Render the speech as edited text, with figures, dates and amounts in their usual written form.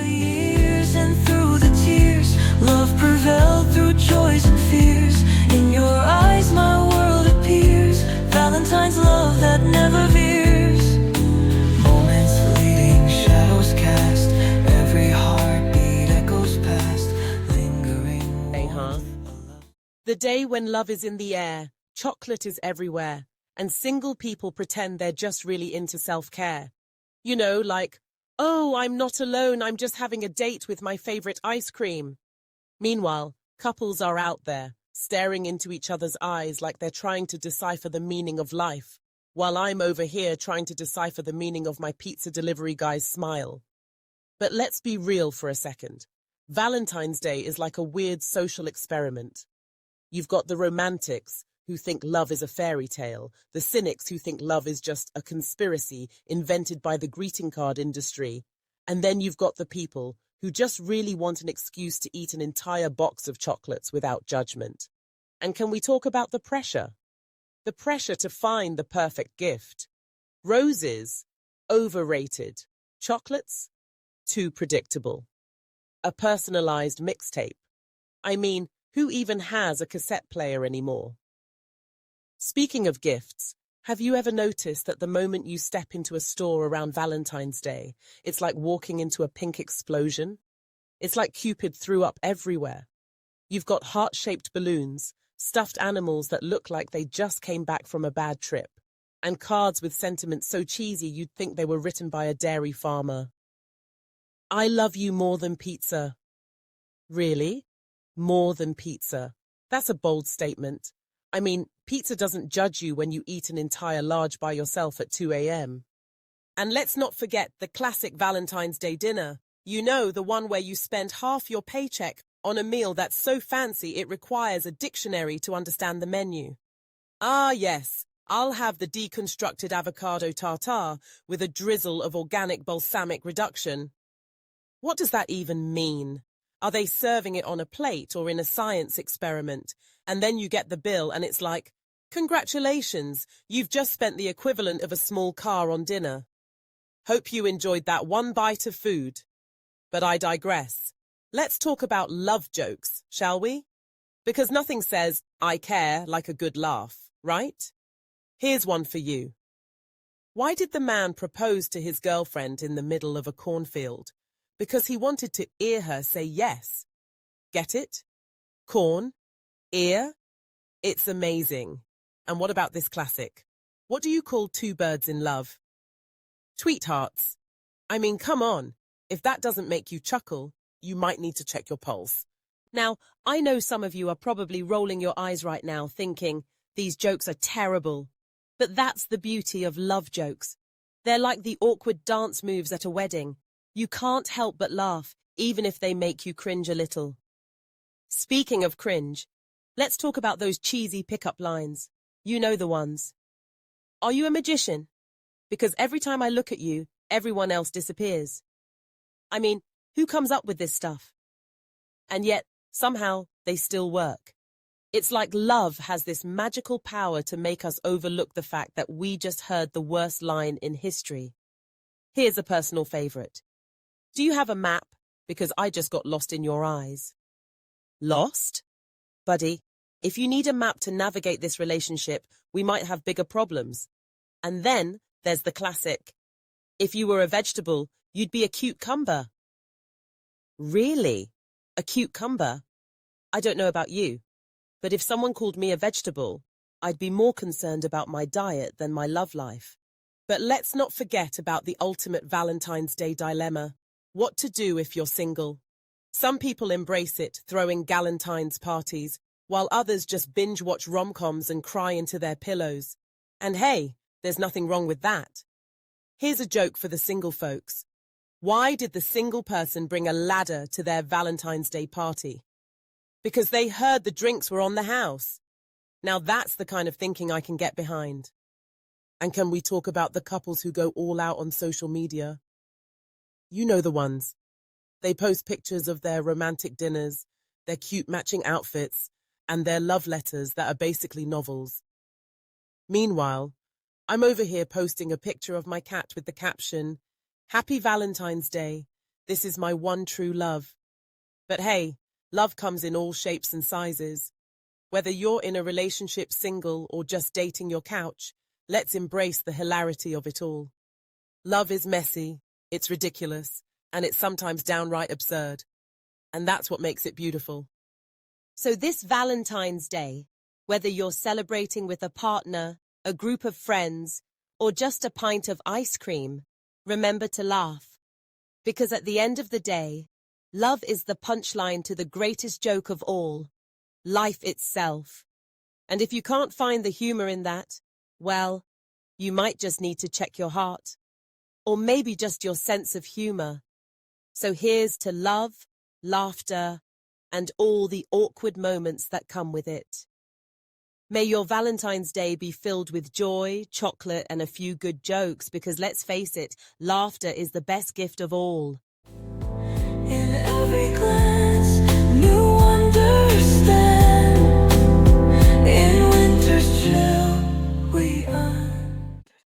the years and through the tears, love prevailed through joys and fears. In your eyes my world appears, Valentine's love that never veers. Moments fleeting, shadows cast, every heartbeat echoes past, lingering. The day when love is in the air, chocolate is everywhere, and single people pretend they're just really into self-care. You know, like, oh, I'm not alone, I'm just having a date with my favorite ice cream. Meanwhile, couples are out there, staring into each other's eyes like they're trying to decipher the meaning of life, while I'm over here trying to decipher the meaning of my pizza delivery guy's smile. But let's be real for a second. Valentine's Day is like a weird social experiment. You've got the romantics, who think love is a fairy tale, the cynics who think love is just a conspiracy invented by the greeting card industry, and then you've got the people who just really want an excuse to eat an entire box of chocolates without judgment. And can we talk about the pressure? The pressure to find the perfect gift. Roses, overrated. Chocolates, too predictable. A personalized mixtape. I mean, who even has a cassette player anymore? Speaking of gifts, have you ever noticed that the moment you step into a store around Valentine's Day, it's like walking into a pink explosion? It's like Cupid threw up everywhere. You've got heart-shaped balloons, stuffed animals that look like they just came back from a bad trip, and cards with sentiments so cheesy you'd think they were written by a dairy farmer. I love you more than pizza. Really? More than pizza. That's a bold statement. I mean, pizza doesn't judge you when you eat an entire large by yourself at 2 a.m. And let's not forget the classic Valentine's Day dinner. You know, the one where you spend half your paycheck on a meal that's so fancy it requires a dictionary to understand the menu. Ah, yes, I'll have the deconstructed avocado tartare with a drizzle of organic balsamic reduction. What does that even mean? Are they serving it on a plate or in a science experiment? And then you get the bill and it's like, congratulations, you've just spent the equivalent of a small car on dinner. Hope you enjoyed that one bite of food. But I digress. Let's talk about love jokes, shall we? Because nothing says, I care, like a good laugh, right? Here's one for you. Why did the man propose to his girlfriend in the middle of a cornfield? Because he wanted to hear her say yes. Get it? Corn? Ear? It's amazing. And what about this classic? What do you call two birds in love? Tweethearts. I mean, come on. If that doesn't make you chuckle, you might need to check your pulse. Now, I know some of you are probably rolling your eyes right now thinking, these jokes are terrible. But that's the beauty of love jokes. They're like the awkward dance moves at a wedding. You can't help but laugh, even if they make you cringe a little. Speaking of cringe, let's talk about those cheesy pickup lines. You know the ones. Are you a magician? Because every time I look at you, everyone else disappears. I mean, who comes up with this stuff? And yet, somehow, they still work. It's like love has this magical power to make us overlook the fact that we just heard the worst line in history. Here's a personal favorite. Do you have a map? Because I just got lost in your eyes. Lost? Buddy, if you need a map to navigate this relationship, we might have bigger problems. And then there's the classic. If you were a vegetable, you'd be a cucumber. Really? A cucumber? I don't know about you, but if someone called me a vegetable, I'd be more concerned about my diet than my love life. But let's not forget about the ultimate Valentine's Day dilemma. What to do if you're single? Some people embrace it, throwing galentine's parties, while others just binge-watch rom-coms and cry into their pillows. And hey, there's nothing wrong with that. Here's a joke for the single folks. Why did the single person bring a ladder to their Valentine's Day party? Because they heard the drinks were on the house. Now that's the kind of thinking I can get behind. And can we talk about the couples who go all out on social media? You know the ones. They post pictures of their romantic dinners, their cute matching outfits, and their love letters that are basically novels. Meanwhile, I'm over here posting a picture of my cat with the caption, Happy Valentine's Day. This is my one true love. But hey, love comes in all shapes and sizes. Whether you're in a relationship, single, or just dating your couch, let's embrace the hilarity of it all. Love is messy, it's ridiculous, and it's sometimes downright absurd. And that's what makes it beautiful. So this Valentine's Day, whether you're celebrating with a partner, a group of friends, or just a pint of ice cream, remember to laugh. Because at the end of the day, love is the punchline to the greatest joke of all, life itself. And if you can't find the humor in that, well, you might just need to check your heart. Or maybe just your sense of humor. So here's to love, laughter, and all the awkward moments that come with it. May your Valentine's Day be filled with joy, chocolate, and a few good jokes, because let's face it, laughter is the best gift of all. In every